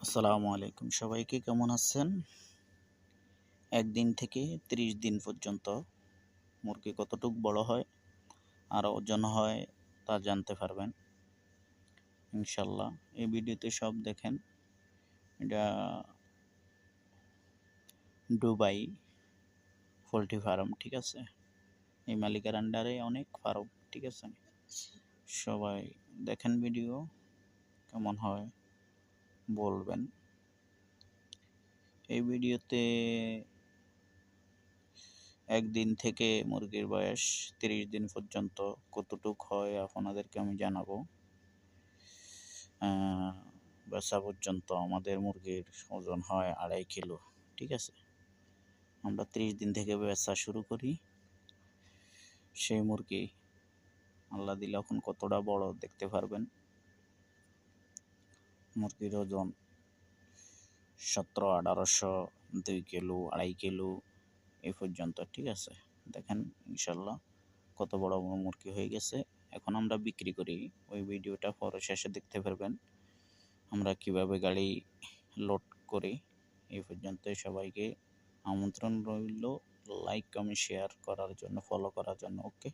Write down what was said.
আসসালামু আলাইকুম, সবাইকে কেমন আছেন? একদিন থেকে ৩০ দিন পর্যন্ত মুরগি কতটুক বড় হয় আর ওজন হয় তা জানতে পারবেন ইনশাল্লাহ। এই ভিডিওতে সব দেখেন। এটা দুবাই পোল্ট্রি ফার্ম, ঠিক আছে? এই মালিকের আন্ডারে অনেক ফার্ম, ঠিক আছে? সবাই দেখেন ভিডিও, কেমন হয় বলবেন। এই ভিডিওতে একদিন থেকে মুরগির বয়স ৩০ দিন পর্যন্ত কতটুক হয় আপনাদেরকে আমি জানাবো। বাচ্চা পর্যন্ত আমাদের মুরগির ওজন হয় ২.৫ কিলো, ঠিক আছে? আমরা ৩০ দিন থেকে বেচা শুরু করি। সেই মুরগি আল্লাহ দিলে এখন কতটা বড় দেখতে পারবেন। মুরগির ওজন ১৭-১৮০০, ২ কিলো, ২.৫ কিলো এই পর্যন্ত, ঠিক আছে? দেখেন ইনশাল্লাহ কত বড় বড় মুরগি হয়ে গেছে। এখন আমরা বিক্রি করি, ওই ভিডিওটা পরে শেষে দেখতে পারবেন আমরা কিভাবে গাড়ি লোড করি। এই পর্যন্ত সবাইকে আমন্ত্রণ রইল লাইক কমেন্ট শেয়ার করার জন্য, ফলো করার জন্য। ওকে।